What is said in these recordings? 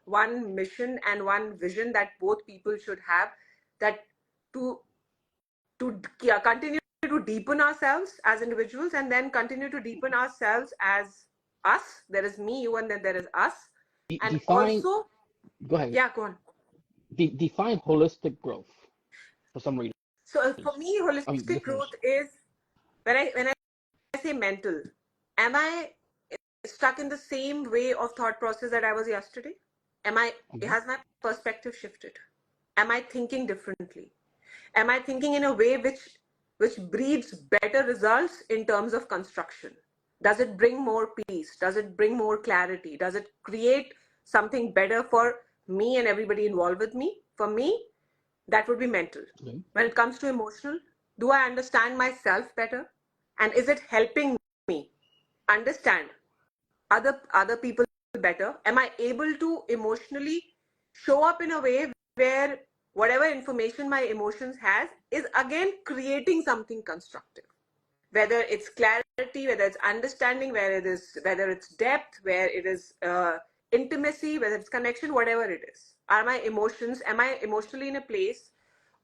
one mission, and one vision that both people should have, that to continue to deepen ourselves as individuals, and then continue to deepen ourselves as us. There is me, you, and then there is us. And Define. also, Go ahead. yeah, go on. Define holistic growth for some readers. So for me, holistic Listeners. growth is when I say mental, am I stuck in the same way of thought process that I was yesterday? Has my perspective shifted? Am I thinking differently? Am I thinking in a way which breeds better results in terms of construction? Does it bring more peace? Does it bring more clarity? Does it create something better for me and everybody involved with me? For me, that would be mental. Okay. When it comes to emotional, do I understand myself better? And is it helping me understand other people better? Am I able to emotionally show up in a way where whatever information my emotions has is again creating something constructive? Whether it's clarity, whether it's understanding, whether it's depth, where it is intimacy, whether it's connection, whatever it is. Am I emotionally in a place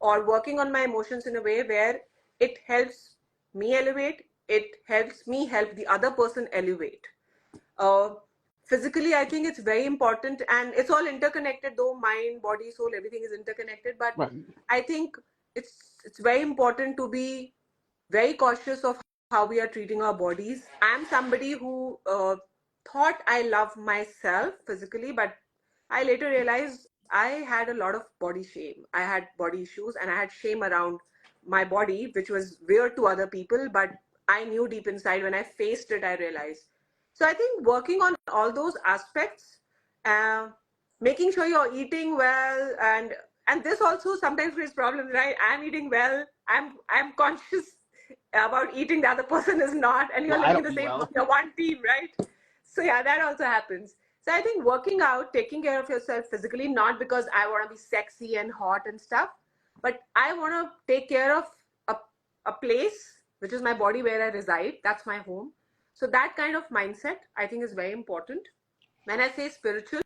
or working on my emotions in a way where it helps me elevate, it helps me help the other person elevate? uh, Physically, I think it's very important, and it's all interconnected, though mind, body, soul, everything is interconnected. But Right. I think it's very important to be very cautious of how we are treating our bodies. I'm somebody who thought I love myself physically, but I later realized I had a lot of body shame. I had body issues, and I had shame around my body, which was weird to other people, but I knew deep inside. When I faced it, I realized. So I think working on all those aspects, uh, making sure you're eating well, and this also sometimes creates problems, right? I'm eating well, I'm conscious about eating, the other person is not, and you're Well, I living in don't the eat same house, well. you're one team, right? So yeah, that also happens. So I think working out, taking care of yourself physically, not because I want to be sexy and hot and stuff, but I want to take care of a, a place, which is my body, where I reside. That's my home. So that kind of mindset, I think, is very important. When I say spiritual,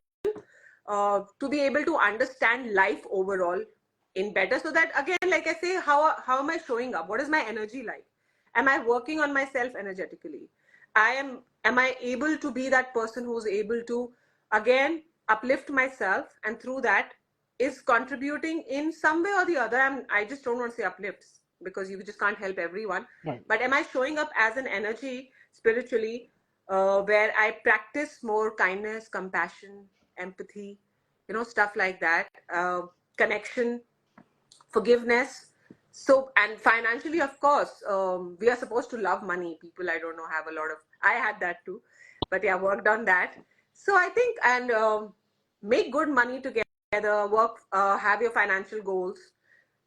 to be able to understand life overall in better, so that again, like I say, how am I showing up? What is my energy like? Am I working on myself energetically? Am I able to be that person who's able to again uplift myself, and through that is contributing in some way or the other? I just don't want to say uplifts, because you just can't help everyone. Right. But am I showing up as an energy spiritually, where I practice more kindness, compassion, empathy, stuff like that, connection, forgiveness. So, and financially, of course, we are supposed to love money. People, I don't know, have a lot of, I had that too, but yeah, worked on that. So I think, and make good money together, work, have your financial goals,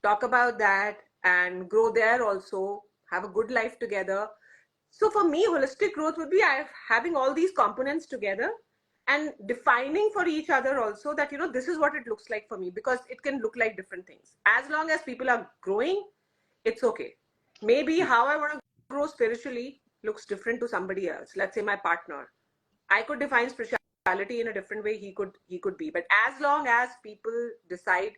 talk about that, and grow there also, have a good life together. So for me, holistic growth would be having all these components together and defining for each other also that, this is what it looks like for me, because it can look like different things. As long as people are growing, it's okay. Maybe how I want to grow spiritually looks different to somebody else. Let's say my partner. I could define spirituality in a different way. He could be. But as long as people decide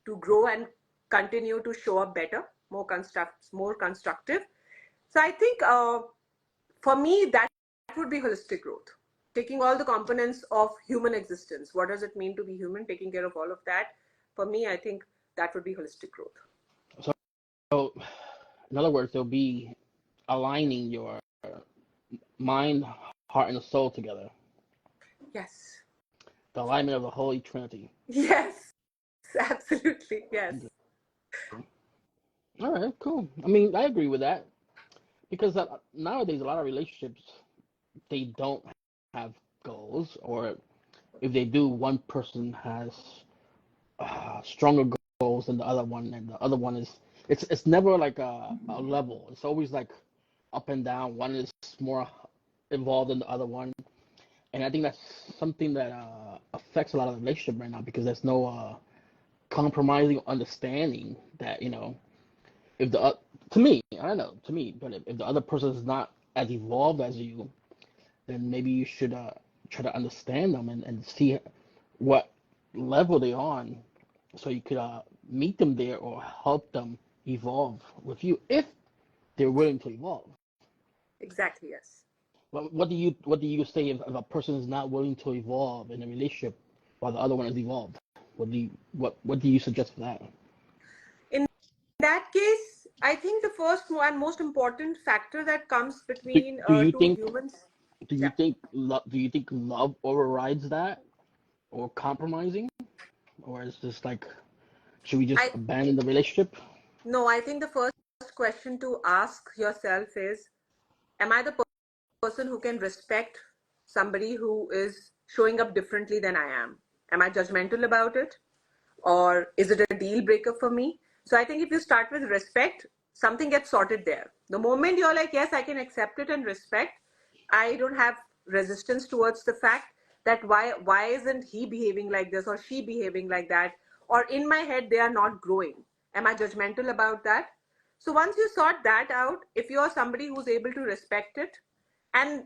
to grow and continue to show up better, more constructive. So I think for me, that would be holistic growth. Taking all the components of human existence. What does it mean to be human? Taking care of all of that. For me, I think that would be holistic growth. So, in other words, there'll be aligning your mind, heart, and soul together. Yes. The alignment of the Holy Trinity. Yes. Absolutely. Yes. All right, cool. I mean, I agree with that because nowadays a lot of relationships they don't have goals, or if they do, one person has stronger goals than the other one, and the other one is it's never like a level. It's always like up and down. One is more involved than the other one, and I think that's something that affects a lot of the relationship right now because there's no compromising understanding that if the to me I don't know to me, but if the other person is not as evolved as you, then maybe you should try to understand them and see what level they're on, so you could meet them there or help them evolve with you if they're willing to evolve. Exactly, yes. What do you say if a person is not willing to evolve in a relationship while the other one is evolved? What do you suggest for that? In that case, I think the first and most important factor that comes Do, between do you two think humans, do you yeah, think do you think love overrides that or compromising, or is this like should we just I abandon the relationship? no, I think the first question to ask yourself is, am I the person who can respect somebody who is showing up differently than I am? Am I judgmental about it? Or is it a deal breaker for me? So I think if you start with respect, something gets sorted there. The moment you're like, yes, I can accept it and respect, I don't have resistance towards the fact that why isn't he behaving like this or she behaving like that? Or in my head, they are not growing. Am I judgmental about that? So once you sort that out, if you're somebody who's able to respect it, and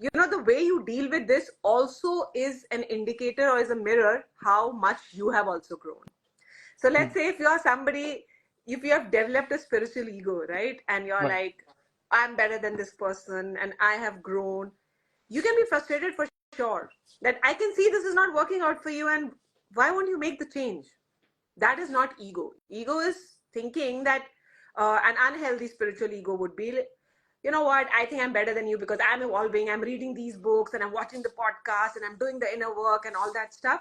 the way you deal with this also is an indicator or is a mirror how much you have also grown. So let's Hmm. say if you're somebody, if you have developed a spiritual ego, right, and you're Right. like, I'm better than this person and I have grown, you can be frustrated for sure that I can see this is not working out for you, and why won't you make the change? That is not ego. Ego is thinking that an unhealthy spiritual ego would be, you know what, I think I'm better than you because I'm evolving, I'm reading these books and I'm watching the podcast and I'm doing the inner work and all that stuff.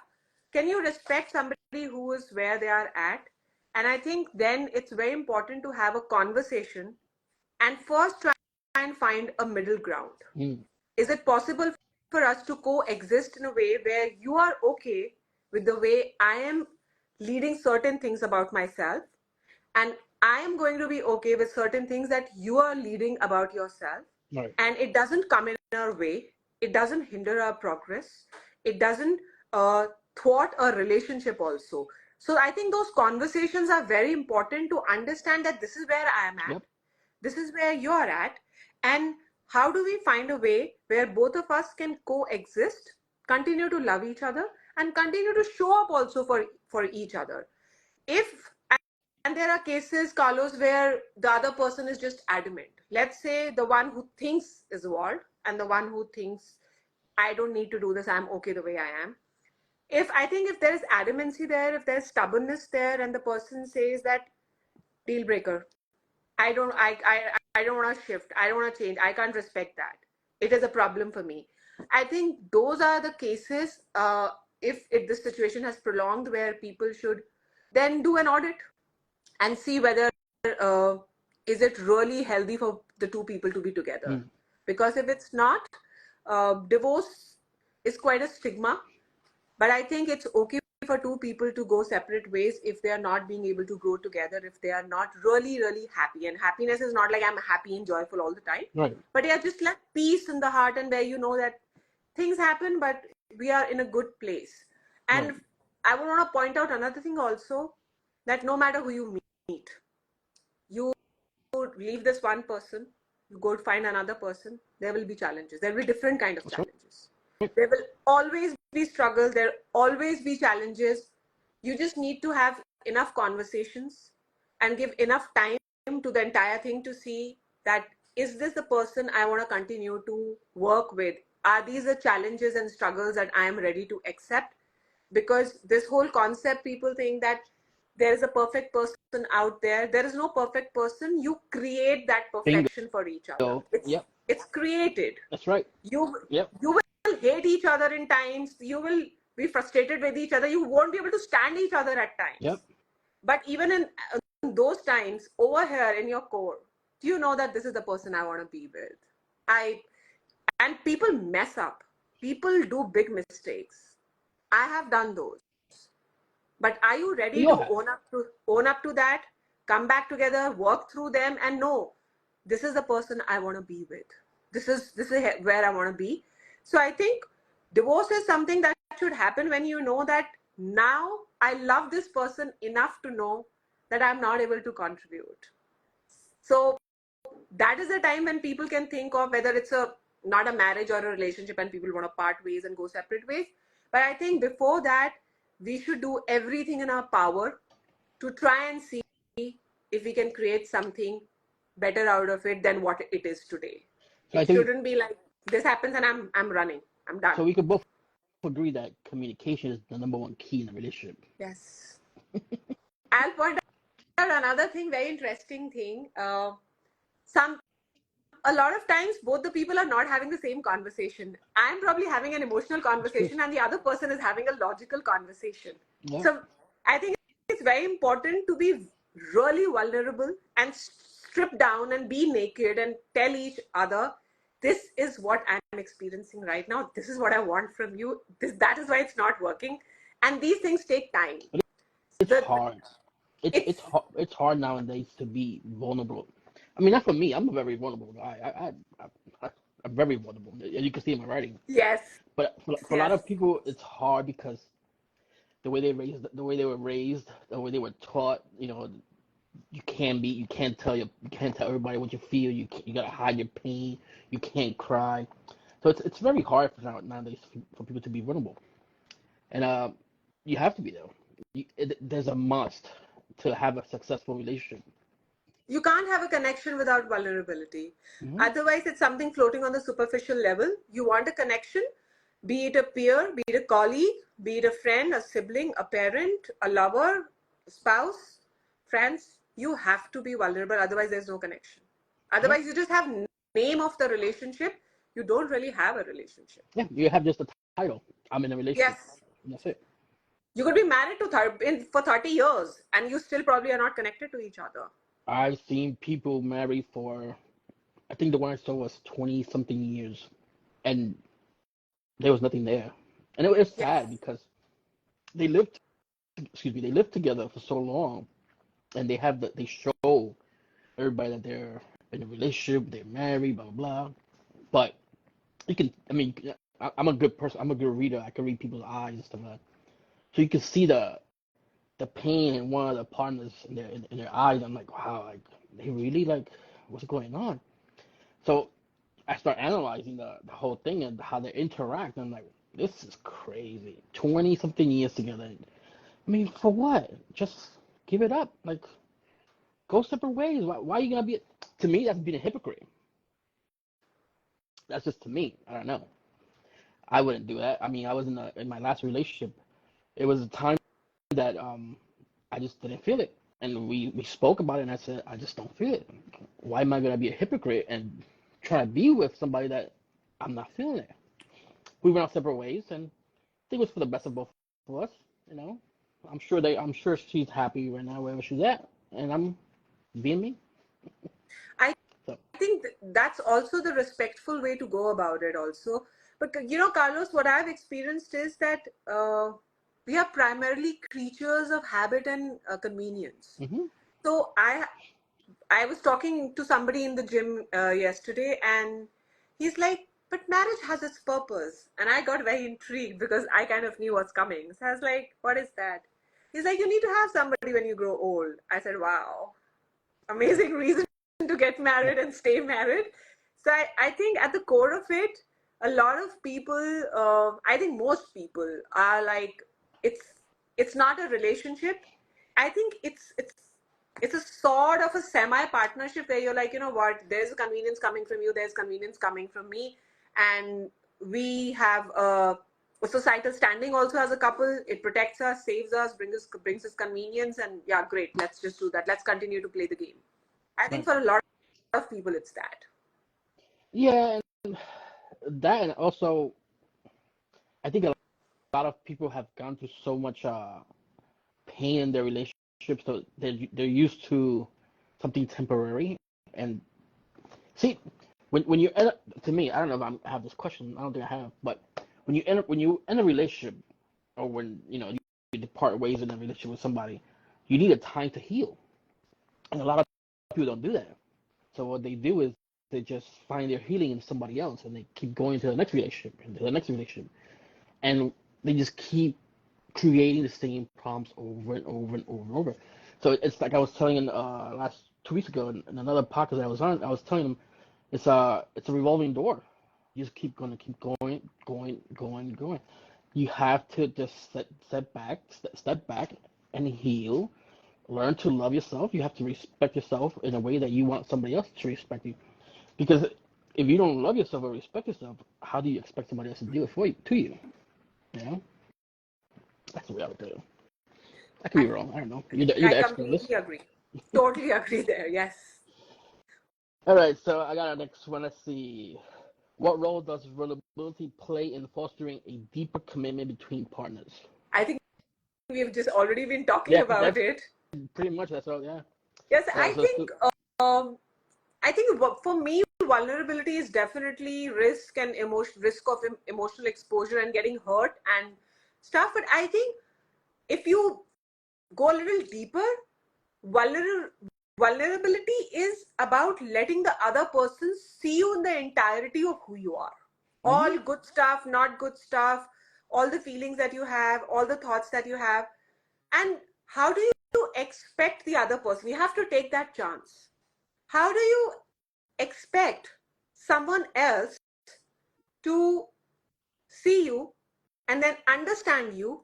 Can you respect somebody who is where they are at? And I think then it's very important to have a conversation and first try and find a middle ground. Hmm. Is it possible for us to coexist in a way where you are okay with the way I am leading certain things about myself, and I am going to be okay with certain things that you are leading about yourself, Right. and it doesn't come in our way, it doesn't hinder our progress, it doesn't thwart a relationship also. So I think those conversations are very important to understand that this is where I am at, Yep. this is where you're at, and how do we find a way where both of us can coexist, continue to love each other, and continue to show up also for each other. If and there are cases, Carlos, where the other person is just adamant. Let's say the one who thinks is evolved and the one who thinks I don't need to do this, I'm okay the way I am. If I think if there is adamancy there, if there's stubbornness there, and the person says that deal breaker, I don't want to shift. I don't want to change. I can't respect that. It is a problem for me. I think those are the cases. If this situation has prolonged, where people should then do an audit and see whether uh, is it really healthy for the two people to be together. Hmm. Because if it's not, divorce is quite a stigma, but I think it's okay for two people to go separate ways if they are not being able to grow together, if they are not really, really happy. And happiness is not like I'm happy and joyful all the time, Right. but yeah, just like peace in the heart, and where you know that things happen, but we are in a good place. Right. And I would want to point out another thing also, that no matter who you meet, you leave this one person, you go find another person, there will be challenges. There will be different kind of That's right. challenges. There will always be struggles. There will always be challenges. You just need to have enough conversations and give enough time to the entire thing to see that is this the person I want to continue to work with? Are these the challenges and struggles that I am ready to accept? Because this whole concept, people think that there is a perfect person out there. There is no perfect person. You create that Bingo. perfection for each other. it's Yep. it's created. That's right. you Yep. you will hate each other in times, you will be frustrated with each other, you won't be able to stand each other at Yep. times, but even in those times, over here in your core, do you know that this is the person I want to be with? I And people mess up, people do big mistakes. I have done those, but are you ready We all to have. own up to that, come back together, work through them, and know this is the person I want to be with, this is where I want to be. So I think divorce is something that should happen when you know that now I love this person enough to know that I'm not able to contribute. So that is the time when people can think of whether it's a not a marriage or a relationship and people want to part ways and go separate ways. But I think before that, we should do everything in our power to try and see if we can create something better out of it than what it is today. So I It think shouldn't be like this happens and I'm running. I'm so done. we could both agree that communication is the number one key in a relationship. Yes. I'll point out another thing, very interesting thing. Some A lot of times both the people are not having the same conversation. I'm probably having an emotional It's true. conversation and the other person is having a logical conversation. Yeah. So I think it's very important to be really vulnerable and strip down and be naked and tell each other, this is what I'm experiencing right now, this is what I want from you, that is why it's not working, and these things take time. It's the hard. it's It's hard nowadays to be vulnerable. I mean, not for me. I'm a very vulnerable guy. I'm very vulnerable. As you can see in my writing. Yes, But for a lot yes. of people, it's hard because the way they were raised, the way they were taught. You know, you can't tell everybody what you feel. You gotta hide your pain. You can't cry. So it's very hard for nowadays for people to be vulnerable. And you have to be though. There's a must to have a successful relationship. You can't have a connection without vulnerability. Hmm. Otherwise, it's something floating on the superficial level. You want a connection, be it a peer, be it a colleague, be it a friend, a sibling, a parent, a lover, a spouse, friends. You have to be vulnerable. Otherwise, there's no connection. Yeah, Otherwise, you just have name of the relationship. You don't really have a relationship. yeah. You have just a title. I'm in a relationship. Yes, And that's it. you could be married to for 30 years and you still probably are not connected to each other. I've seen people married for, I think the one I saw was 20 something years, and there was nothing there. And it was sad Yes, because they lived, they lived together for so long, and they show everybody that they're in a relationship, they're married, blah blah blah. But you can, I mean, I'm a good person. I'm a good reader. I can read people's eyes and stuff like that. So you can see the pain in one of the partners in their eyes. I'm like, wow, like they really like what's going on. So I start analyzing the whole thing and how they interact. And I'm like, this is crazy. 20 something years together. I mean, for what? Just give it up. Like, go separate ways. Why are you gonna be? To me, that's being a hypocrite. That's just to me. I don't know. I wouldn't do that. I mean, I was in my last relationship. It was a time that I just didn't feel it, and we spoke about it, and I said I just don't feel it. Why am I gonna be a hypocrite and try to be with somebody that I'm not feeling it? We went our separate ways, and I think it was for the best of both of us. You know, I'm sure she's happy right now wherever she's at, and I'm being me. I So think that's also the respectful way to go about it, also. But Carlos, what I've experienced is that we are primarily creatures of habit and convenience. hmm So I was talking to somebody in the gym yesterday, and he's like, "But marriage has its purpose," and I got very intrigued because I kind of knew what's coming. So I was like, "What is that?" He's like, "You need to have somebody when you grow old." I said, "Wow, amazing reason to get yeah, married and stay married." So I think at the core of it, a lot of people, I think most people are like, it's it's not a relationship. I think it's a sort of a semi partnership where you're like, you know what, there's a convenience coming from you, there's convenience coming from me, and we have a societal standing also as a couple. It protects us, saves us, brings us convenience, and yeah, great, let's just do that, let's continue to play the game. I think right. for a lot of people it's that. Yeah, and that, and also I think a lot of people have gone through so much pain in their relationships, so they're used to something temporary. And see, when you end up, to me, I don't know if I have this question. I don't think I have, but when you end a relationship, or when you depart ways in a relationship with somebody, you need a time to heal, and a lot of people don't do that. So what they do is they just find their healing in somebody else, and they keep going to the next relationship and to the next relationship, and they just keep creating the same problems over and over and over and over. So it's like I was telling in last 2 weeks ago in another podcast I was on. I was telling them it's a revolving door. You just keep going, going, going, going. You have to just step back and heal. Learn to love yourself. You have to respect yourself in a way that you want somebody else to respect you. Because if you don't love yourself or respect yourself, how do you expect somebody else to do it for you, to you? You know, that's the way I would do it. I could be wrong. I don't know. You're I the expert in this. completely agree. Totally agree there. Yes. All right, so I got our next one. Let's see. What role does vulnerability play in fostering a deeper commitment between partners? I think we've just already been talking Yeah, about that's it. pretty much that's all. Yeah. Yes, So um, I think for me, vulnerability is definitely risk and risk of emotional exposure and getting hurt and stuff. But I think if you go a little deeper, vulner- vulnerability is about letting the other person see you in the entirety of who you are. mhm. All good stuff, not good stuff, all the feelings that you have, all the thoughts that you have. And how do you expect the other person? You have to take that chance. How do you expect someone else to see you and then understand you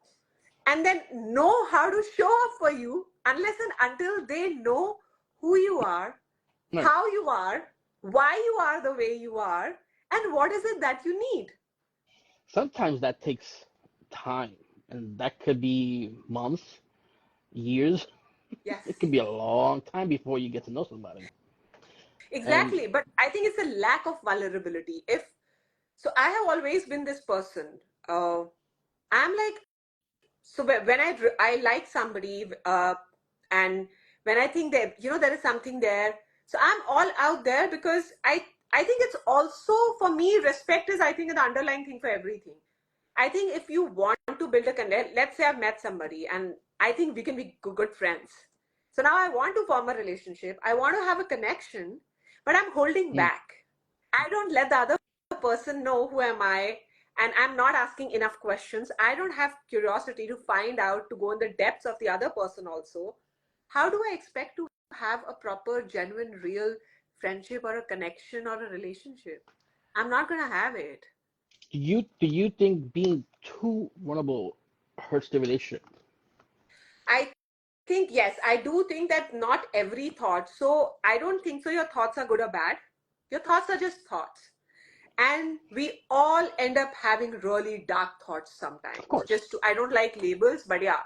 and then know how to show up for you unless and until they know who you are, Right. how you are, why you are the way you are, and what is it that you need? Sometimes that takes time, and that could be months, years. Yes, It could be a long time before you get to know somebody. And exactly. But I think it's a lack of vulnerability. If so, I have always been this person. Uh, I'm like, so when I like somebody, and when I think that there is something there, so I'm all out there because I think it's also for me respect is I think the underlying thing for everything. I think if you want to build a connect, let's say I've met somebody and I think we can be good friends. So now I want to form a relationship. I want to have a connection, but I'm holding mm, back. I don't let the other person know who am I, and I'm not asking enough questions. I don't have curiosity to find out, to go in the depths of the other person also. How do I expect to have a proper, genuine, real friendship or a connection or a relationship? I'm not going to have it. do you think being too vulnerable hurts the relationship? I think, yes, I do think that not every thought. So I don't think so your thoughts are good or bad. Your thoughts are just thoughts. And we all end up having really dark thoughts Of sometimes. course. Just to, I don't like labels, but yeah,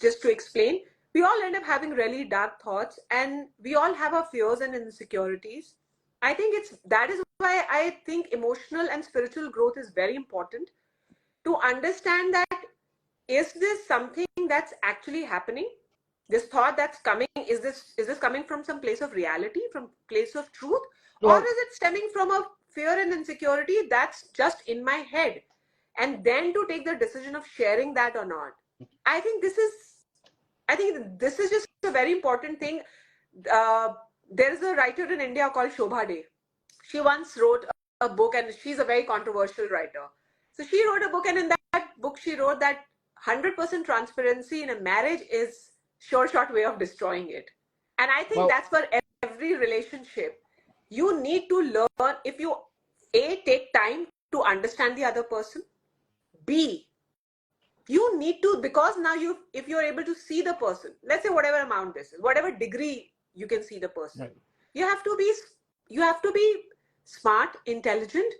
just to explain, we all end up having really dark thoughts and we all have our fears and insecurities. I think that is why I think emotional and spiritual growth is very important to understand that is this something that's actually happening, this thought that's coming, is this coming from some place of reality, from place of truth, or Well, is it stemming from a fear and insecurity that's just in my head, and then to take the decision of sharing that or not. I think this is i think this is just a very important thing. uh, there is a writer in India called Shobha De. She once wrote a book, and she's a very controversial writer. So she wrote a book, and in that book she wrote that 100% transparency in a marriage is sure short way of destroying it. And I think well, that's for every relationship. You need to learn. If you take time to understand the other person, b, you need to, because now you if you're able to see the person, let's say whatever amount this is, whatever degree you can see the person, right. you have to be you have to be smart, intelligent,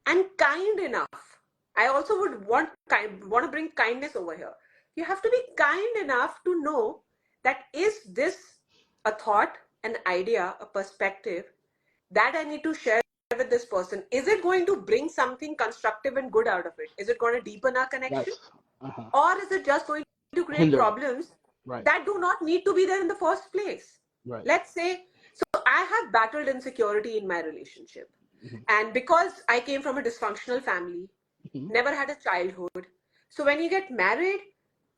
and kind enough. I also would want to bring kindness over here. You have to be kind enough to know that is this a thought, an idea, a perspective that I need to share with this person. Is it going to bring something constructive and good out of it? Is it going to deepen our connection? Yes. Uh-huh. Or is it just going to create Hinder it. problems Right. that do not need to be there in the first place? Right. Let's say, so I have battled insecurity in my relationship. Hmm. And because I came from a dysfunctional family, Hmm. never had a childhood. So when you get married,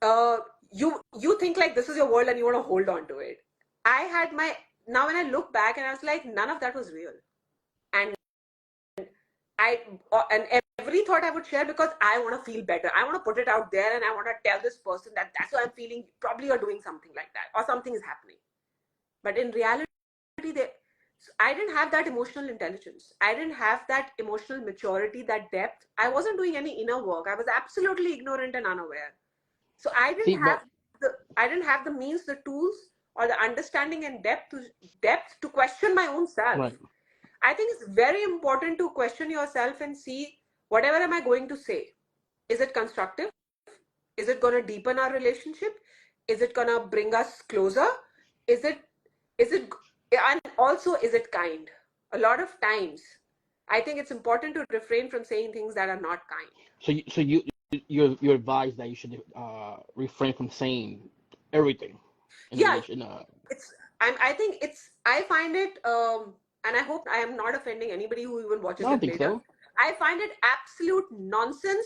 uh, you think like this is your world and you want to hold on to it. I had my Now when I look back and I was like, none of that was real. And I and every thought I would share because I want to feel better. I want to put it out there and I want to tell this person that that's what I'm feeling. Probably you're doing something like that or something is happening. But in reality, they I didn't have that emotional intelligence. I didn't have that emotional maturity, that depth. I wasn't doing any inner work. I was absolutely ignorant and unaware. So See, but I didn't have the means, the tools, or the understanding and depth to question my own self. right. I think it's very important to question yourself and see, whatever am I going to say? Is it constructive? Is it going to deepen our relationship? Is it going to bring us closer? Is it, and also, is it kind? A lot of times, I think it's important to refrain from saying things that are not kind. So you advise that you should refrain from saying everything in a Yeah, relation. it's I think it's I find it and I hope I am not offending anybody who even I watches don't it think later. so. I find it absolute nonsense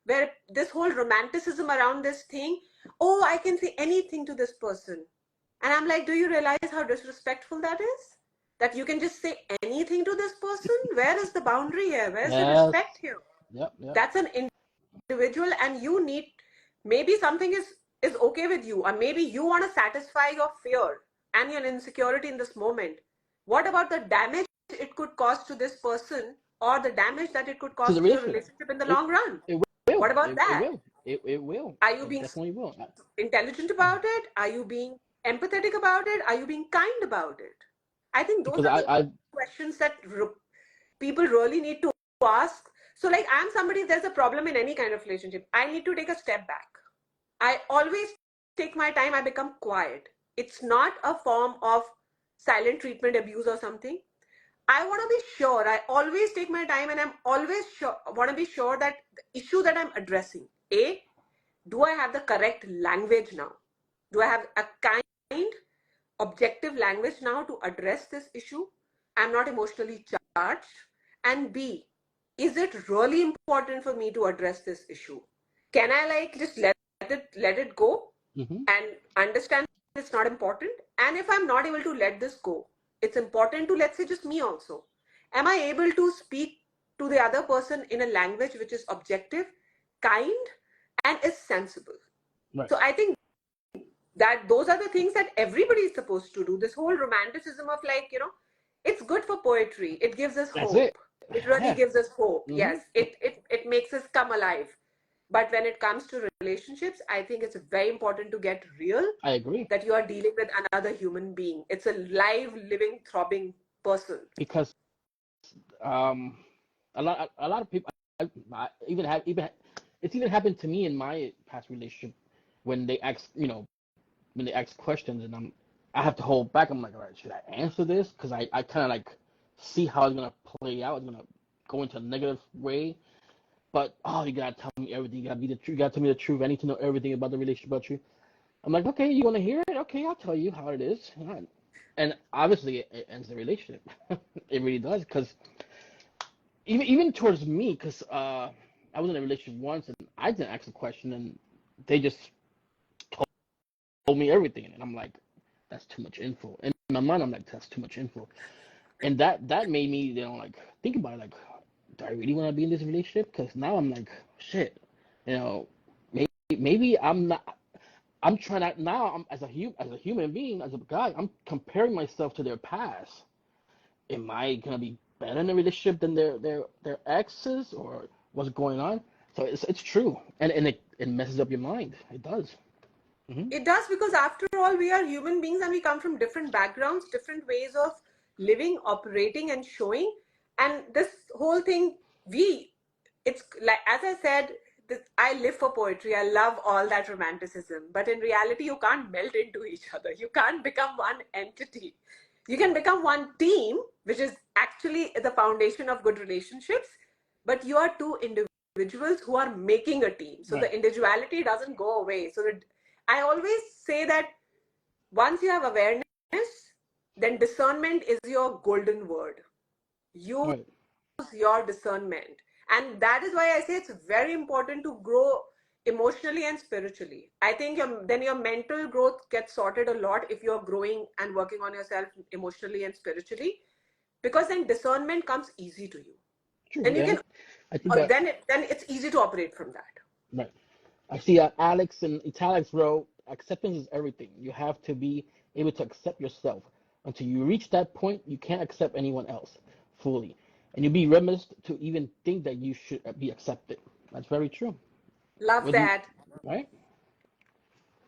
where this whole romanticism around this thing, oh, I can say anything to this person. And I'm like, do you realize how disrespectful that is? That you can just say anything to this person? Where is the boundary here? Where's the Yes. respect here? Yep. Yep. That's an individual, and you need, maybe something is okay with you, or maybe you want to satisfy your fear and your insecurity in this moment. What about the damage it could cause to this person, or the damage that it could To cause the to your relationship, relationship in the it long run? it will. What about It that? will. It will. Are you It being definitely will. intelligent about it? Are you being empathetic about it? Are you being kind about it? I think those Because are the I questions that people really need to ask. So, like, I'm somebody, there's a problem in any kind of relationship, I need to take a step back. I always take my time, I become quiet. It's not a form of silent treatment abuse or something. I want to be sure. I always take my time, and I'm always sure, want to be sure that the issue that I'm addressing, A, do I have the correct language now? Do I have a kind, objective language now to address this issue? I'm not emotionally charged. And B, is it really important for me to address this issue? Can I like just let it go hmm and understand it's not important? And if I'm not able to let this go, it's important to, let's say, just me also. Am I able to speak to the other person in a language which is objective, kind, and is sensible? right. So I think that those are the things that everybody is supposed to do. This whole romanticism of, like, it's good for poetry. It gives us That's it. hope. It really Yeah. gives us hope. hmm Yes, it makes us come alive. But when it comes to relationships, I think it's very important to get real, I agree that you are dealing with another human being. It's a live, living, throbbing person. because a lot of people I even it's even happened to me in my past relationship when they ask when they ask questions and I have to hold back. I'm like, all right, should I answer this? Because I kind of like see how it's gonna play out. It's gonna go into a negative way. But oh, you gotta tell me everything. You gotta be the truth. You gotta tell me the truth. I need to know everything about the relationship about you. I'm like, okay, you want to hear it? Okay, I'll tell you how it is. And obviously, it ends the relationship. It really does, because even towards me, because I was in a relationship once and I didn't ask a question, and they just told me everything, and I'm like, that's too much info. In my mind, I'm like, that's too much info, and that made me, like think about it, like, do I really want to be in this relationship? Because now I'm like, shit, you know, maybe I'm not. I'm trying to now. I'm as a human being, as a guy. I'm comparing myself to their past. Am I gonna be better in a relationship than their exes, or what's going on? So it's true, and it messes up your mind. It does. hmm It does, because after all, we are human beings and we come from different backgrounds, different ways of living, operating, and showing. And this whole thing, it's like, as I said, I live for poetry. I love all that romanticism. But in reality, you can't melt into each other. You can't become one entity. You can become one team, which is actually the foundation of good relationships. But you are two individuals who are making a team. So Right. the individuality doesn't go away. So I always say that once you have awareness, then discernment is your golden word. Use Right. your discernment. And that is why I say it's very important to grow emotionally and spiritually. I think then your mental growth gets sorted a lot if you're growing and working on yourself emotionally and spiritually, because then discernment comes easy to you. True. Then you Yeah. can, I think that. then it's easy to operate from that. Right. I see Alex in italics wrote, acceptance is everything. You have to be able to accept yourself. Until you reach that point, you can't accept anyone else fully. And you'd be remiss to even think that you should be accepted. That's very true. Love Whether you, that. right?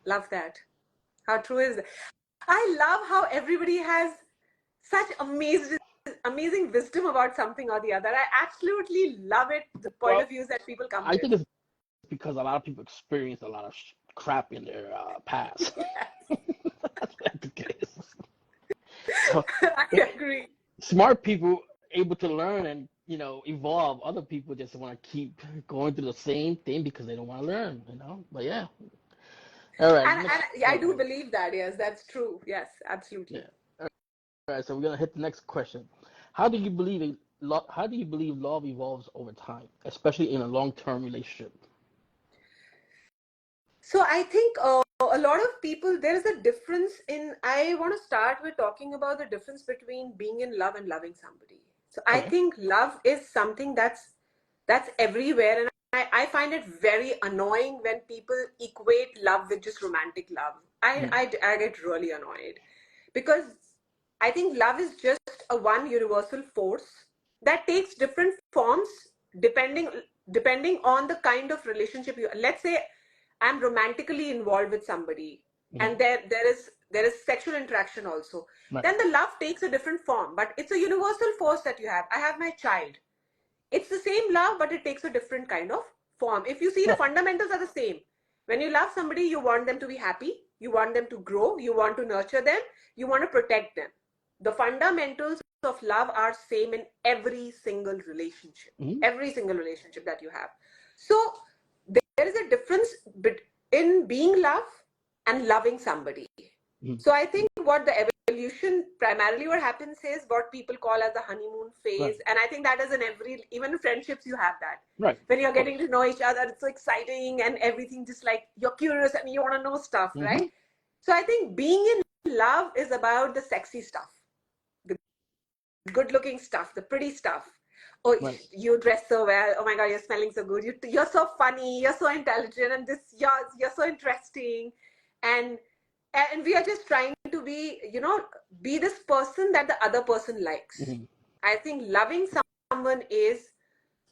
Love that. How true is that? I love how everybody has such amazing wisdom about something or the other. I absolutely love it, the point Well, of views that people come I with. think it's because a lot of people experience a lot of crap in their past. Yes, That's the case. So I agree. smart people able to learn and evolve. Other people just want to keep going through the same thing because they don't want to learn. But yeah. All right. Next. And I do believe that. Yes, that's true. Yes, absolutely. Yeah. All right. So we're gonna hit the next question. How do you believe how do you believe love evolves over time, especially in a long-term relationship? So I think a lot of people, there is a difference in, I want to start with talking about the difference between being in love and loving somebody. So I Okay. think love is something that's everywhere, and I find it very annoying when people equate love with just romantic love. Mm, I get really annoyed because I think love is just a one universal force that takes different forms depending depending on the kind of relationship you, let's say I'm romantically involved with somebody, mm, and there is sexual interaction also. right. Then the love takes a different form, but it's a universal force that you have. I have my child. It's the same love, but it takes a different kind of form. If you see, the Right. fundamentals are the same. When you love somebody, you want them to be happy, you want them to grow, you want to nurture them, you want to protect them. The fundamentals of love are same in Mm, every single relationship that you have. So there is a difference in being love and loving somebody. mm, So I think what the evolution primarily what happens is what people call as the honeymoon right. phase, and I think that is in every, even in friendships you have that. Right. When you're Of getting course. to know each other, it's so exciting and everything, just like you're curious and you want to know stuff, Mm-hmm. right? So I think being in love is about the sexy stuff, the good looking stuff, the pretty stuff. Oh, Right. you dress so well. Oh my God, you're smelling so good. You're so funny. You're so intelligent, and you're so interesting, and and we are just trying to be, be this person that the other person likes. Mm-hmm. I think loving someone is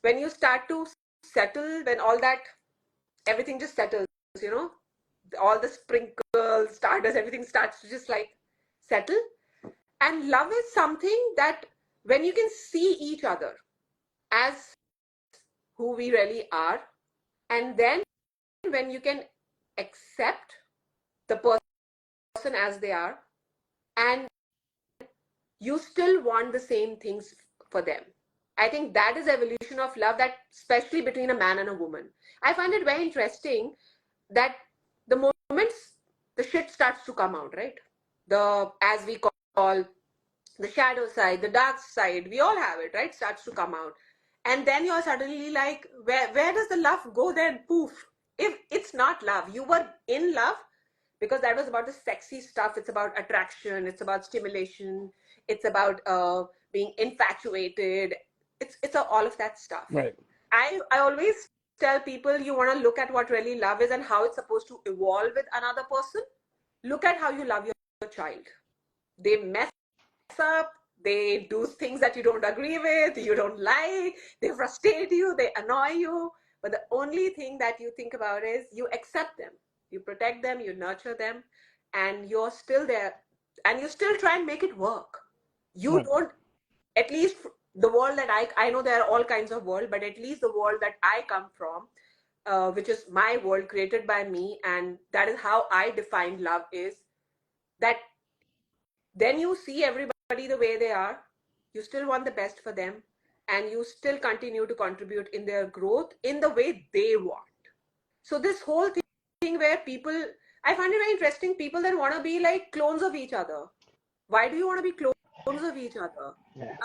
when you start to settle, when all that everything just settles, you know, all the sprinkles, stardust, everything starts to just like settle. And love is something that when you can see each other as who we really are, and then when you can accept the person as they are, and you still want the same things for them. I think that is evolution of love, that especially between a man and a woman. I find it very interesting that the moments the shit starts to come out, right? The, as we call, the shadow side, the dark side, we all have it, right? Starts to come out. And then you're suddenly like, where does the love go then? Poof. If it's not love, you were in love because that was about the sexy stuff. It's about attraction, it's about stimulation, it's about being infatuated. It's all of that stuff. Right. I always tell people, you want to look at what really love is and how it's supposed to evolve with another person. Look at how you love your child. They mess up, they do things that you don't agree with, you don't like, they frustrate you, they annoy you. But the only thing that you think about is you accept them, you protect them, you nurture them, and you're still there, and you still try and make it work. You Right. don't, at least the world that I know there are all kinds of world, but at least the world that I come from, which is my world created by me, and that is how I define love, is that then you see everybody the way they are, you still want the best for them, and you still continue to contribute in their growth in the way they want. So this whole thing where people, I find it very interesting, people that want to be like clones of each other. Why do you want to be clones of each other? Yeah.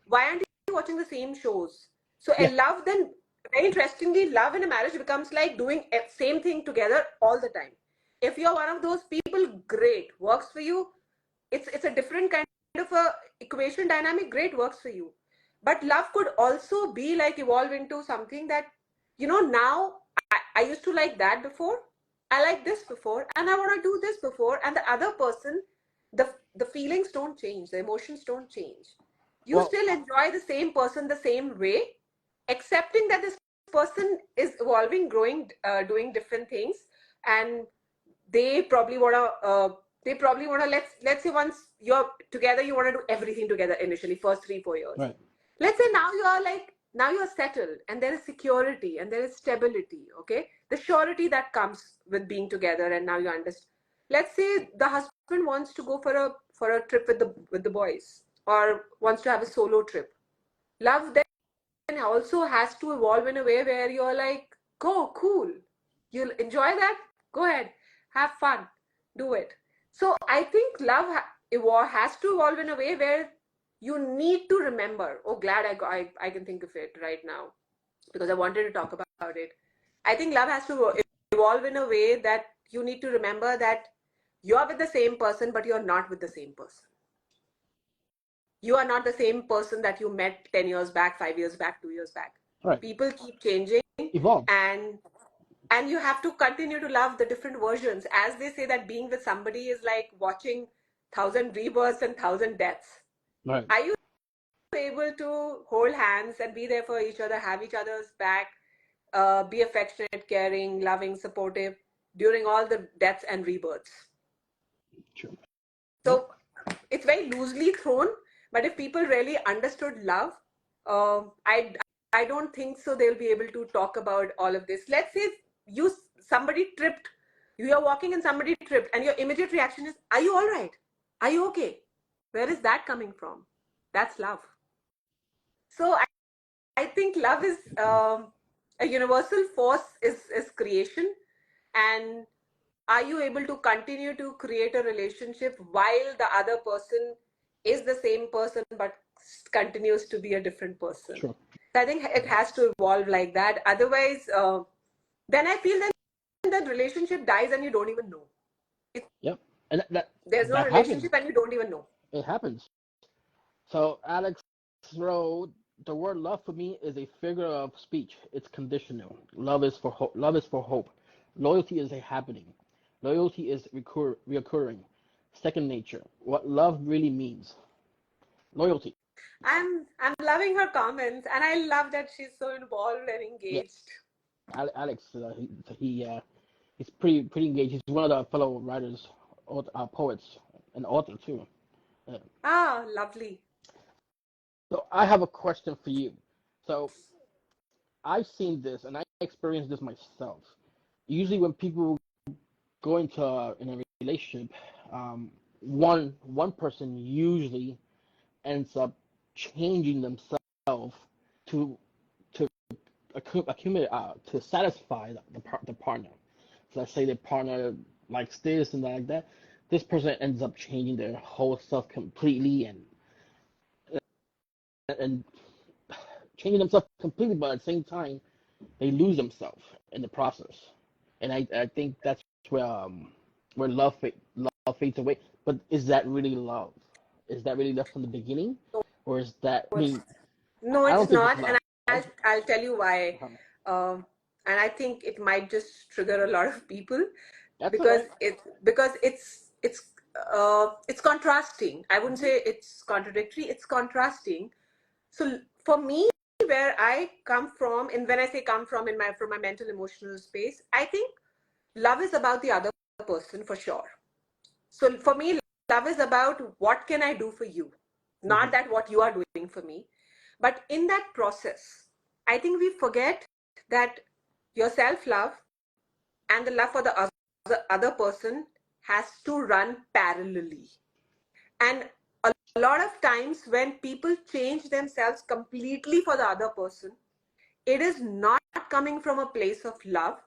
Why aren't you watching the same shows? So a Yeah. love, then very interestingly, love in a marriage becomes like doing same thing together all the time. If you're one of those people, great, works for you. It's a different kind of a equation dynamic, great, works for you. But love could also be like evolve into something that, now I used to like that before, I like this before, and I want to do this before, and the other person, the the feelings don't change, the emotions don't change. You Well, still enjoy the same person the same way, accepting that this person is evolving, growing, doing different things, and they probably want to let's say once you're together, you want to do everything together initially, first 3 4 years. right, Let's say now you're like, now you're settled and there is security and there is stability, okay, the surety that comes with being together, and now you understand. Let's say the husband wants to go for a trip with the boys, or wants to have a solo trip. Love then also has to evolve in a way where you're like, go, cool, you'll enjoy that, go ahead, have fun, do it. So I think love has to evolve in a way where you need to remember. Oh, glad I can think of it right now, because I wanted to talk about it. I think love has to evolve in a way that you need to remember that you're with the same person, but you're not with the same person. You are not the same person that you met 10 years back, 5 years back, 2 years back. right. People keep changing, Evolve. and you have to continue to love the different versions. As they say that being with somebody is like watching thousand rebirths and thousand deaths. Right. Are you able to hold hands and be there for each other, have each other's back, be affectionate, caring, loving, supportive during all the deaths and rebirths? True. Yep. So it's very loosely thrown, but if people really understood love, I don't think so they'll be able to talk about all of this. Let's say you somebody tripped, you are walking and somebody tripped, and your immediate reaction is, "Are you all right? Are you okay?" Where is that coming from? That's love. So I think love is a universal force, is creation, and are you able to continue to create a relationship while the other person is the same person but continues to be a different person? True. So I think it has to evolve like that. Otherwise, then I feel then the relationship dies and you don't even know. Yep. And There's no that happens. relationship and you don't even know. It happens. So Alex wrote, the word love for me is a figure of speech. It's conditional. Love is for hope. Love is for hope. Loyalty is a happening. Loyalty is reoccurring. Second nature. What love really means. Loyalty. I'm loving her comments, and I love that she's so involved and Yeah. engaged. Alex, he's pretty engaged. He's one of the fellow writers, poets, and author too. Uh, Ah, lovely. so I have a question for you. So I've seen this and I experienced this myself. Usually, when people go into in a relationship, one person usually ends up changing themselves to to accumulate to satisfy the partner. So let's say the partner likes this and that, like that. This person ends up changing their whole self completely and changing themselves completely, but at the same time they lose themselves in the process. And I think that's where love fades away. But is that really love? Is that really love from the beginning, or is that? I mean, No, I it's don't think it's not, and love. I'll tell you why. Uh-huh. Um, and I think it might just trigger a lot of people, That's all because right. it's contrasting. I wouldn't say it's contradictory. It's contrasting. So for me, where I come from, and when I say come from in my from my mental emotional space, I think love is about the other person for sure. So for me, love is about what can I do for you, Mm-hmm. not that what you are doing for me. But in that process, I think we forget that your self love and the love for the other person has to run parallelly. And a lot of times when people change themselves completely for the other person, it is not coming from a place of love.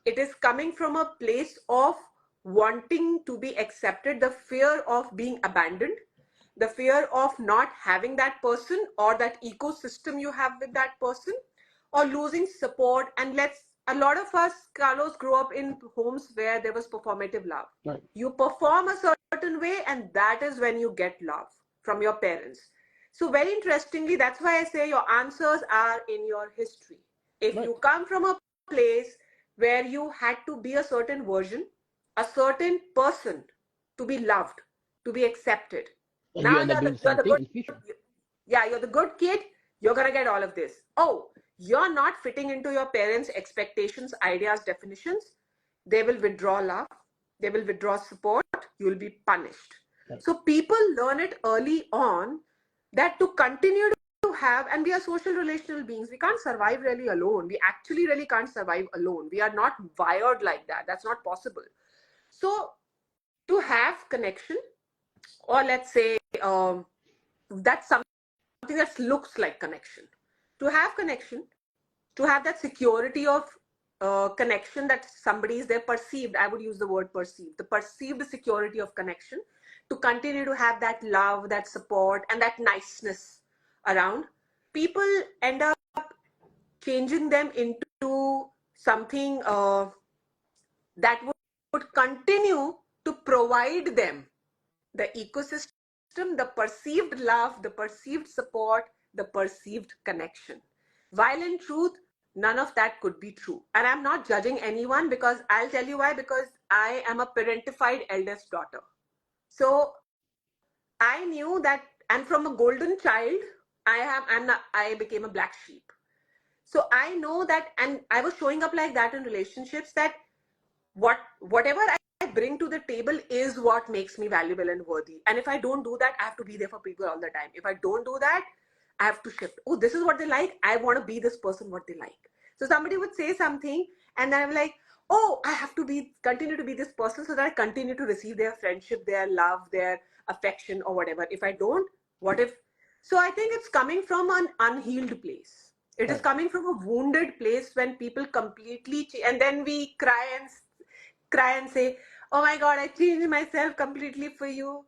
It is coming from a place of wanting to be accepted, the fear of being abandoned, the fear of not having that person or that ecosystem you have with that person, or losing support. And let's, a lot of us, Carlos, grew up in homes where there was performative love. Right. You perform a certain way, and that is when you get love from your parents. So, very interestingly, that's why I say your answers are in your history. If Right. you come from a place where you had to be a certain version, a certain person to be loved, to be accepted. And you Now end up doing the you're same the thing good, in the future. yeah, you're the good kid. You're gonna get all of this. Oh, you're not fitting into your parents' expectations, ideas, definitions. They will withdraw love. They will withdraw support. You will be punished. Right. So people learn it early on that to continue to have, and we are social relational beings. We can't survive really alone. We actually really can't survive alone. We are not wired like that. That's not possible. So to have connection, or let's say that's something that looks like connection. To have connection, to have that security of connection, that somebody is there perceived, I would use the word perceived, the perceived security of connection, to continue to have that love, that support, and that niceness around, people end up changing them into something that would continue to provide them the ecosystem, the perceived love, the perceived support, the perceived connection. While in truth, none of that could be true. And I'm not judging anyone, because I'll tell you why, because I am a parentified eldest daughter. So I knew that, and from a golden child, I became a black sheep. So I know that, and I was showing up like that in relationships, that whatever I bring to the table is what makes me valuable and worthy. And if I don't do that, I have to be there for people all the time. If I don't do that, I have to shift. Oh, this is what they like. I want to be this person, what they like. So somebody would say something, and then I'm like, oh, I have to continue to be this person so that I continue to receive their friendship, their love, their affection, or whatever. If I don't, what if? So I think it's coming from an unhealed place. It is Right. coming from a wounded place when people completely and then we cry and say, oh my god, I changed myself completely for you.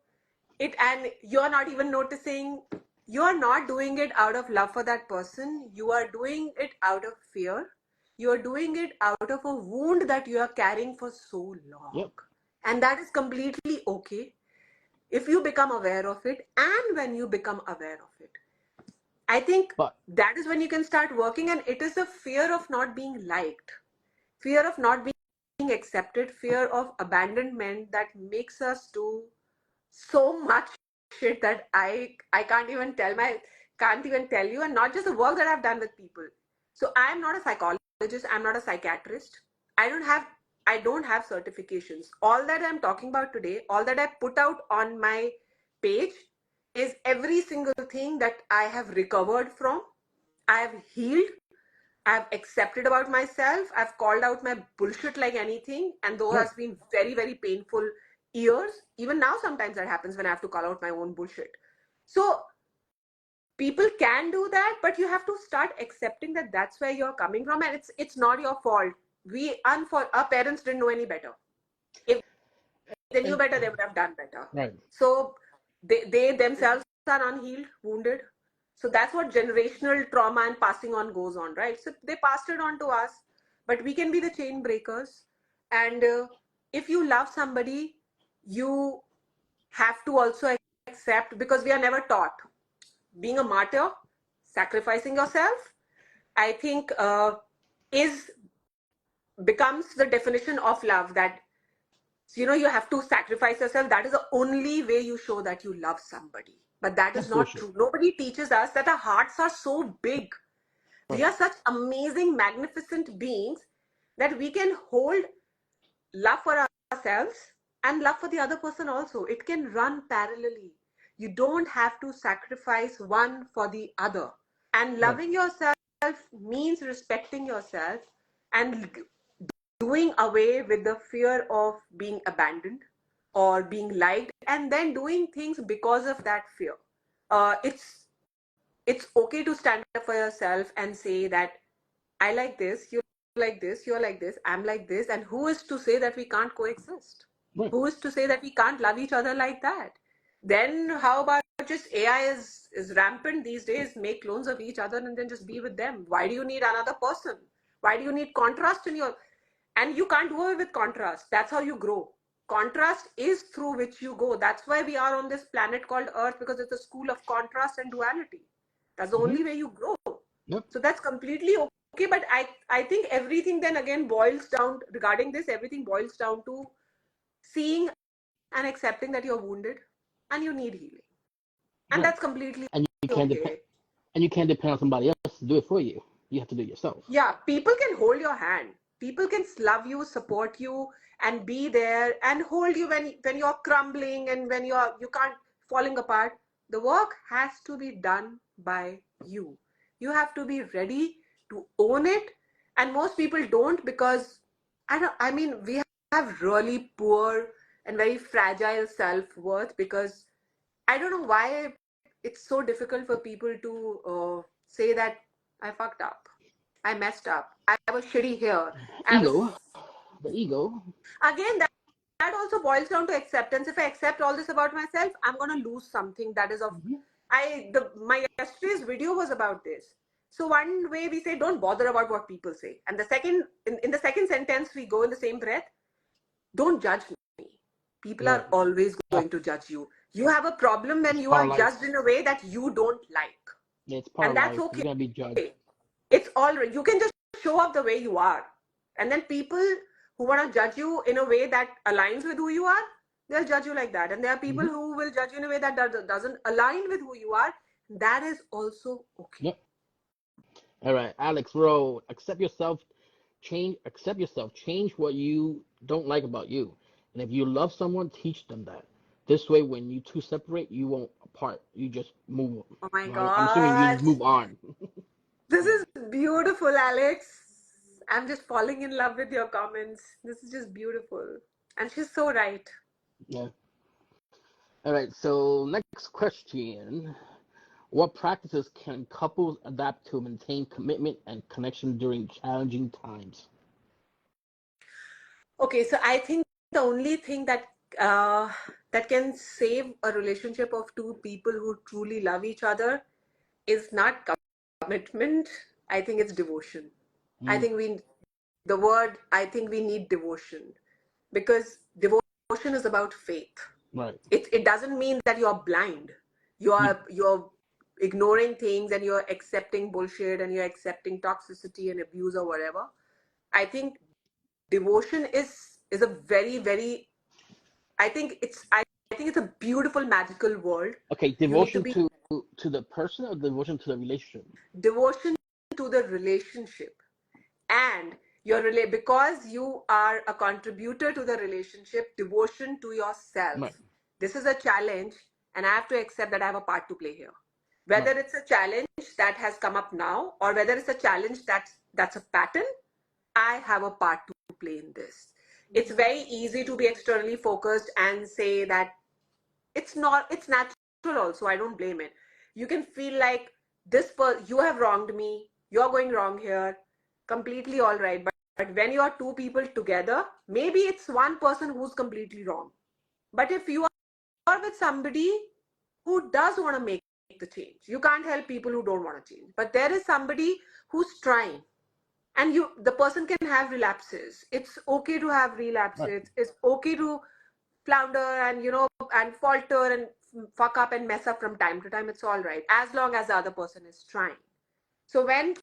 It, and you're not even noticing. You're not doing it out of love for that person. You are doing it out of fear. You are doing it out of a wound that you are carrying for so long. Yep. And that is completely okay if you become aware of it. And when you become aware of it, I think But that is when you can start working. And it is a fear of not being liked, fear of not being accepted, fear of abandonment that makes us do so much shit that I can't even tell you. And not just the work that I've done with people. So I am not a psychologist, I'm not a psychiatrist. I don't have certifications. All that I'm talking about today, all that I put out on my page, is every single thing that I have recovered from, I have healed, I've accepted about myself. I've called out my bullshit like anything. And though right. has been very, very painful years, even now sometimes that happens when I have to call out my own bullshit. So people can do that, but you have to start accepting that that's where you're coming from, and it's not your fault. Our parents didn't know any better. If they knew And better, they would have done better. right. So they themselves are unhealed, wounded. So that's what generational trauma and passing on goes on, right? So they passed it on to us, but we can be the chain breakers. And if you love somebody, you have to also accept, because we are never taught. Being a martyr, sacrificing yourself, I think is becomes the definition of love. That, so, you have to sacrifice yourself. That is the only way you show that you love somebody. But that is That's not bullshit. true. Nobody teaches us that our hearts are so big. We Right. are such amazing, magnificent beings that we can hold love for ourselves and love for the other person also. It can run parallelly. You don't have to sacrifice one for the other. And Right. loving yourself means respecting yourself and doing away with the fear of being abandoned or being liked, and then doing things because of that fear. It's okay to stand up for yourself and say that I like this, you like this, you're like this, I'm like this, and who is to say that we can't coexist? Right. Who is to say that we can't love each other like that? Then how about just AI is rampant these days? Make clones of each other and then just be with them. Why do you need another person? Why do you need contrast in your? And you can't do away with contrast. That's how you grow. Contrast is through which you go. That's why we are on this planet called Earth, because it's a school of contrast and duality. That's the Mm-hmm. only way you grow. Yep. So that's completely okay. But I think everything then again boils down, regarding this, everything boils down to seeing and accepting that you're wounded. and you need healing. And Right. that's completely And you can't okay. depend and you can't depend on somebody else to do it for you. You have to do it yourself. Yeah, people can hold your hand. People can love you, support you, and be there and hold you when you're crumbling and when you can't falling apart. The work has to be done by you. You have to be ready to own it, and most people don't because I mean we have really poor and very fragile self-worth because I don't know why it's so difficult for people to say that I fucked up. I messed up. I was shitty here. I Ego. was The ego. again that also boils down to acceptance. If I accept all this about myself, I'm gonna lose something that is of Mhm. my yesterday's video was about this. So one way we say don't bother about what people say, and the second in the second sentence we go in the same breath, don't judge me. People Right. are always Ah, going to judge you. You have a problem when it's you part are of life. judged in a way that you don't like, Yeah, it's part and of that's life. You're okay. gonna be judged. It's all right. You can just show up the way you are, and then people who want to judge you in a way that aligns with who you are, they'll judge you like that. And there are people Hmm. who will judge you in a way that doesn't align with who you are. That is also okay. Yep. All right, Alex Rowe. Accept yourself. Change. Accept yourself. Change what you don't like about you. And if you love someone, teach them that. This way, when you two separate, you won't apart. You just move. Oh my Right? I'm assuming you god, just move on. this is beautiful, Alex. I'm just falling in love with your comments. This is just beautiful, and she's so right. Yeah. All right. So next question: what practices can couples adapt to maintain commitment and connection during challenging times? Okay, so I think the only thing uh, that can save a relationship of two people who truly love each other is not commitment. I think it's devotion. I Mm, think the word, I think we need devotion because devotion is about faith. right. It doesn't mean that you're blind. Yep. You're ignoring things and you're accepting bullshit and you're accepting toxicity and abuse or whatever. I think devotion is a very I think it's a beautiful magical world. Okay. You need to Devotion be to the person or devotion to the relationship? devotion to the relationship and because you are a contributor to the relationship, devotion to yourself. Right. This is a challenge and I have to accept that I have a part to play here. Whether Right. it's a challenge that has come up now or whether it's a challenge that's a pattern, I have a part to play in this. It's very easy to be externally focused and say that it's natural also. I don't blame it. You can feel like you have wronged me, you're going wrong here, completely all right. But when you are two people together, maybe it's one person who's completely wrong. But if you are with somebody who does want to make the change, you can't help people who don't want to change, but there is somebody who's trying, and the person can have relapses. It's okay to have Right. relapses. It's okay to flounder and and falter and fuck up and mess up from time to time. It's all right as long as the other person is trying. So when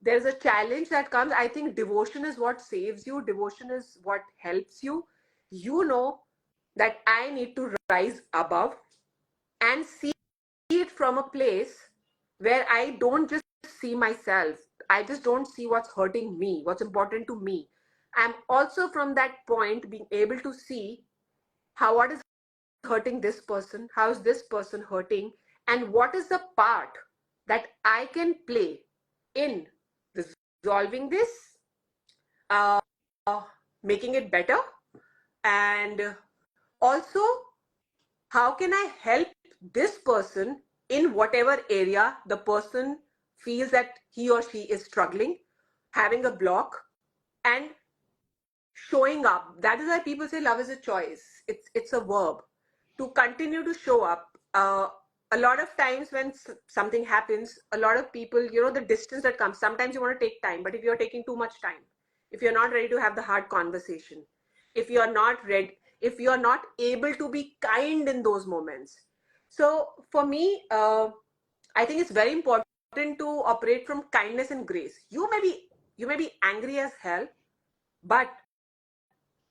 there's a challenge that comes, I think devotion is what saves you. Devotion is what helps you. You know that I need to rise above and see it from a place where I don't just see myself. I just don't see what's hurting me, what's important to me. I'm also from that point being able to see how what is hurting this person, how is this person hurting, and what is the part that I can play in resolving this, uh, making it better, and also how can I help this person in whatever area the person feels that he or she is struggling, having a block, and showing up. That is why people say love is a choice. It's a verb. To continue to show up. A lot of times when something happens, a lot of people, the distance that comes. Sometimes you want to take time, but if you're taking too much time, if you're not ready to have the hard conversation, if you're not able to be kind in those moments. So for me, I think it's very important to operate from kindness and grace. You may be angry as hell, but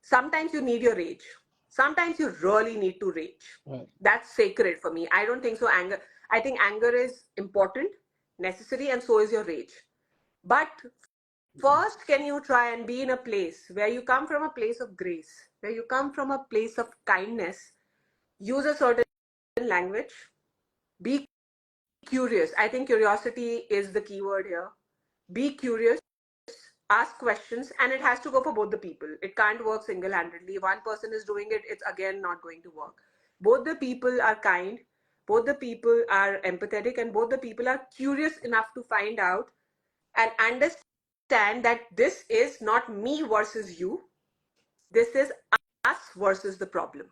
sometimes you need your rage. Sometimes you really need to rage. Right. That's sacred for me. I don't think so. I think anger is important, necessary, and so is your rage. But first, can you try and be in a place where you come from a place of grace, where you come from a place of kindness, use a certain language, be curious. I think curiosity is the key word here. Be curious, ask questions, and it has to go for both the people. It can't work single handedly. One person is doing it, it's again not going to work. Both the people are kind, both the people are empathetic, and both the people are curious enough to find out and understand that this is not me versus you. This is us versus the problem,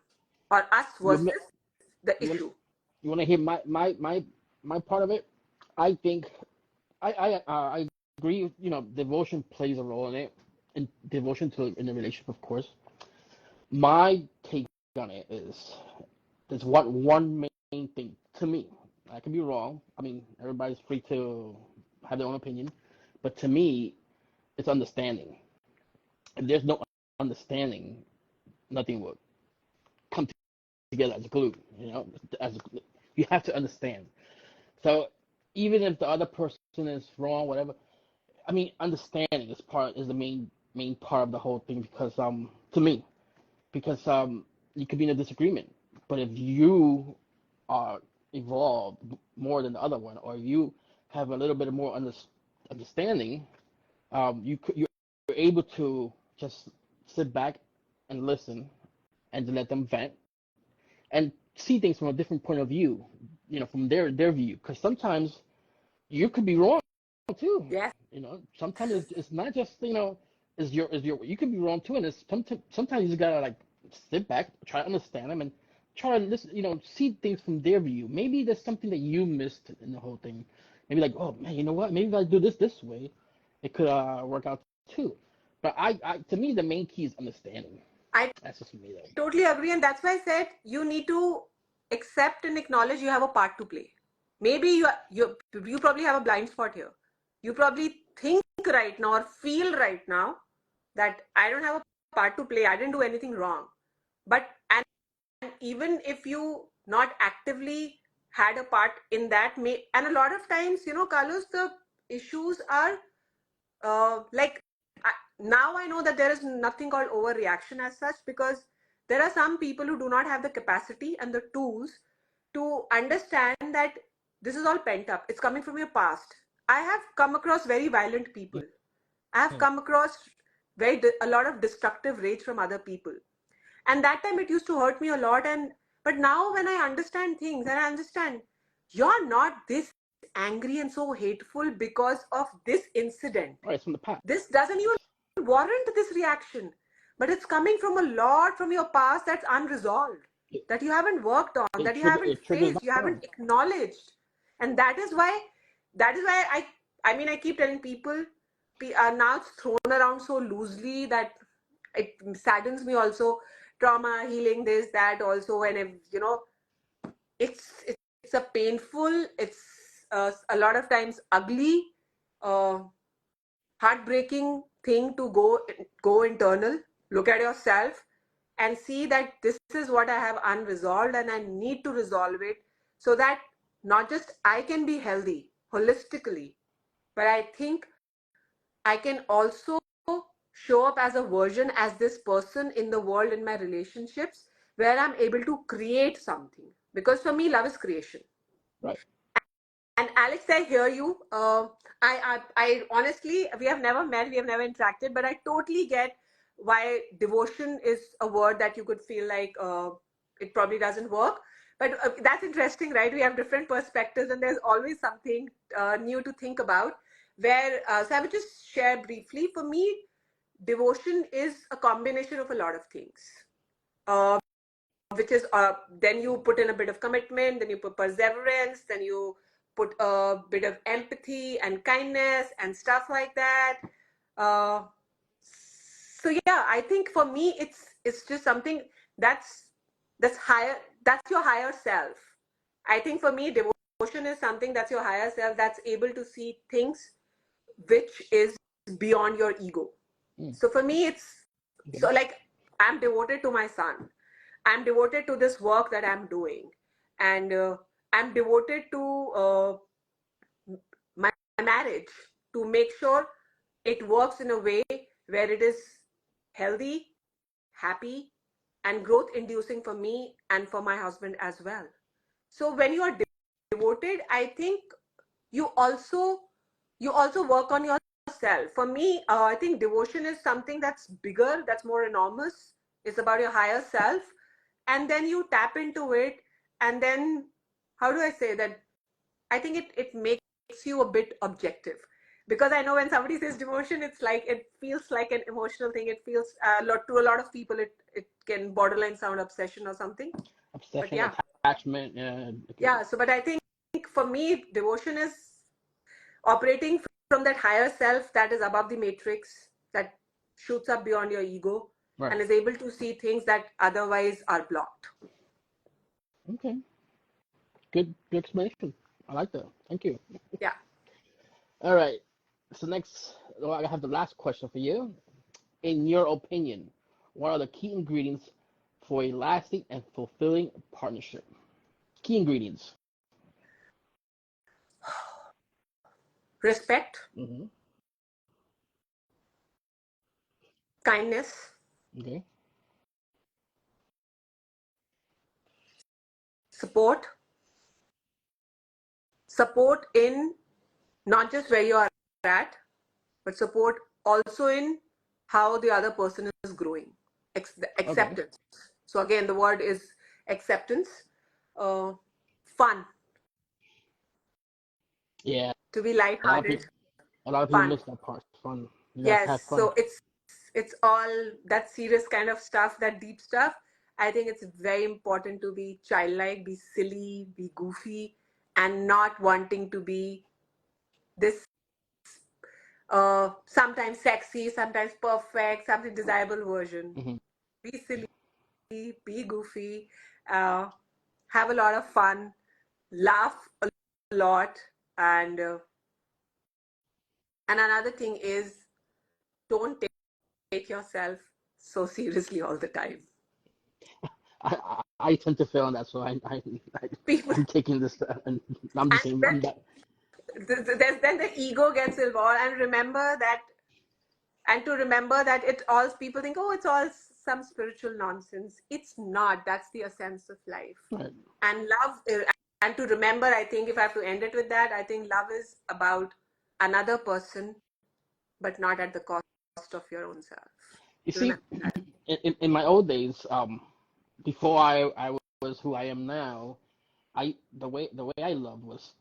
or us You versus ma- the you want issue. you want to hear my part of it? I think I agree. You know, devotion plays a role in it, and devotion to in a relationship, of course. My take on it is there's one main thing to me. I can be wrong. I mean, everybody's free to have their own opinion, but to me, it's understanding. If there's no understanding, nothing will come together as glue. You know, as you have to understand. So even if the other person is wrong, whatever, I mean, understanding is the main part of the whole thing because to me because you could be in a disagreement, but if you are evolved more than the other one, or you have a little bit more understanding, you're able to just sit back and listen and to let them vent and see things from a different point of view, you know, from their view. Because sometimes you could be wrong too. Yes. You know, sometimes it's not just is your you could be wrong too, and it's sometimes you just gotta like sit back, try to understand them, and try to listen. You know, see things from their view. Maybe there's something that you missed in the whole thing. Maybe like, oh man, you know what? Maybe if I do this way, it could work out too. But to me, the main key is understanding. I That's just me though. totally agree. And that's why I said you need to accept and acknowledge you have a part to play. Maybe you probably have a blind spot here. You probably think right now or feel right now that I don't have a part to play. I didn't do anything wrong. But and even if you not actively had a part in that, may and a lot of times, Carlos, the issues are like now I know that there is nothing called overreaction as such, because there are some people who do not have the capacity and the tools to understand that this is all pent up. It's coming from your past. I have come across very violent people. I have Yeah. come across a lot of destructive rage from other people, and that time it used to hurt me a lot. And but now when I understand things, and I understand you're not this angry and so hateful because of this incident, All right, it's from the past. this doesn't even warrant this reaction, but it's coming from a lot from your past that's unresolved, It, that you haven't worked on, that you haven't it triggers faced, you now. haven't acknowledged. And that is why I mean, I keep telling people, now it's thrown around so loosely that it saddens me also. Trauma healing, this, that also. And if, it's a painful, it's a lot of times ugly, uh, heartbreaking thing to go internal, look at yourself, and see that this is what I have unresolved and I need to resolve it, so that not just I can be healthy holistically, but I think I can also show up as a version, as this person in the world, in my relationships, where I'm able to create something. Because for me, love is creation. Right. And Alex, I hear you. I honestly, we have never met, we have never interacted, but I totally get why devotion is a word that you could feel like it probably doesn't work. But that's interesting, right? We have different perspectives, and there's always something new to think about. So I would just share briefly. For me, devotion is a combination of a lot of things. Uh, which is then you put in a bit of commitment, then you put perseverance, then you put a bit of empathy and kindness and stuff like that. uh, so yeah, I think for me it's just something that's higher, that's your higher self. I think for me devotion is something that's your higher self, that's able to see things which is beyond your ego. Mm. So for me it's Okay. so like I'm devoted to my son. I'm devoted to this work that I'm doing, and I'm devoted to my marriage to make sure it works in a way where it is healthy, happy, and growth inducing for me and for my husband as well. So when you are devoted, I think you also you also work on yourself. For me, I think devotion is something that's bigger, that's more enormous. It's about your higher self, and then you tap into it, and then how do I say that? I think it makes you a bit objective, because I know when somebody says devotion, it's like it feels like an emotional thing. It feels a lot to a lot of people. It can borderline sound obsession or something. But Obsession, yeah, attachment, yeah. Okay. yeah. So, but I think for me, devotion is operating from that higher self that is above the matrix, that shoots up beyond your ego, Right. and is able to see things that otherwise are blocked. Okay. Good explanation. I like that. Thank you. Yeah. All right. So next, well, I have the last question for you. In your opinion, what are the key ingredients for a lasting and fulfilling partnership? Key ingredients. Respect, Mm-hmm. kindness, Okay. support, support in not just where you are at, but support also in how the other person is growing. Okay. Acceptance. So again, the word is acceptance. Uh, Fun, Yeah. to be A lot of lighthearted, people. A lot of people fun. miss that part. Fun. You guys Yes. have fun. So it's all that serious kind of stuff, that deep stuff. I think it's very important to be childlike, be silly, be goofy, and not wanting to be this sometimes sexy, sometimes perfect, something desirable version. Mm-hmm. Be silly, be goofy, uh, have a lot of fun, laugh a lot, and another thing is, don't take yourself so seriously all the time. I tend to fail on that, so People, I'm taking this, and I'm the and same. I'm then that. then the ego gets involved, and to remember that it all, people think, oh, it's all some spiritual nonsense. It's not. That's the essence of life. Right. And love, and to remember, I think if I have to end it with that, I think love is about another person, but not at the cost of your own self. You Remember see, that. in my old days, before I was who I am now, the way I loved was,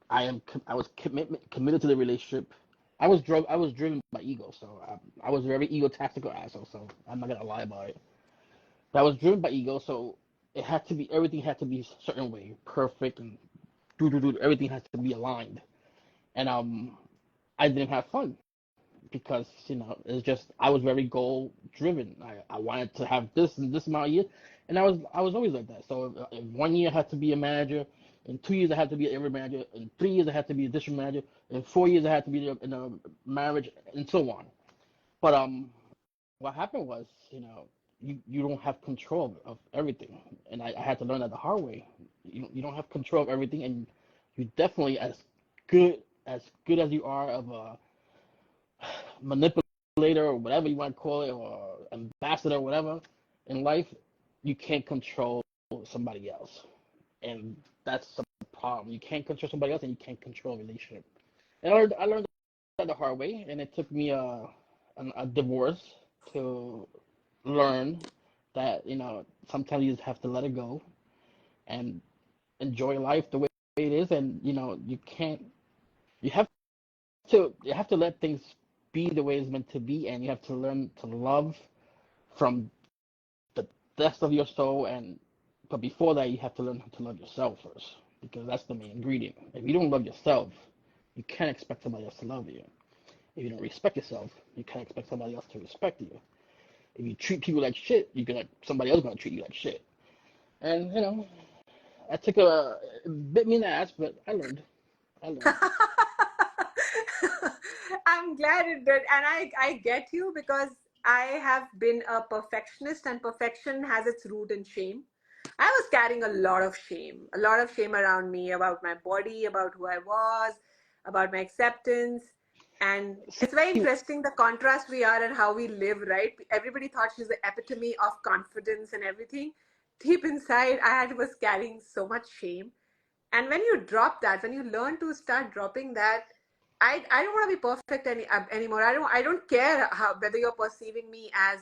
I was committed to the relationship. I was driven by ego, so I was a very egotistical asshole. So I'm not gonna lie about it. But I was driven by ego, so everything had to be a certain way, perfect, and everything has to be aligned. And I didn't have fun because it's just I was very goal driven. I wanted to have this and this amount of years, and I was always like that. So if 1 year I had to be a manager, in 2 years I had to be an area manager, in 3 years I had to be a district manager, in 4 years I had to be in a marriage, and so on. But what happened was, you don't have control of everything, and I had to learn that the hard way. You don't have control of everything, and you definitely as good as you are of a manipulator or whatever you want to call it, or ambassador, or whatever in life, you can't control somebody else, and that's the problem. You can't control somebody else, and you can't control a relationship. And I learned that the hard way, and it took me a divorce to learn that sometimes you just have to let it go and enjoy life the way it is, and you can't. You have to let things be the way it's meant to be, and you have to learn to love from the depths of your soul. And but before that, you have to learn how to love yourself first, because that's the main ingredient. If you don't love yourself, you can't expect somebody else to love you. If you don't respect yourself, you can't expect somebody else to respect you. If you treat people like shit, somebody else gonna treat you like shit. And I took it bit me in the ass, but I learned. I learned. I'm glad it did, and I get you, because I have been a perfectionist, and perfection has its root in shame. I was carrying a lot of shame around me about my body, about who I was, about my acceptance. And it's very See, interesting the contrast we are and how we live, right? Everybody thought she's the epitome of confidence and everything. Deep inside, was carrying so much shame. And when you drop that, when you learn to start dropping that, I don't want to be perfect anymore. I don't care how, whether you're perceiving me as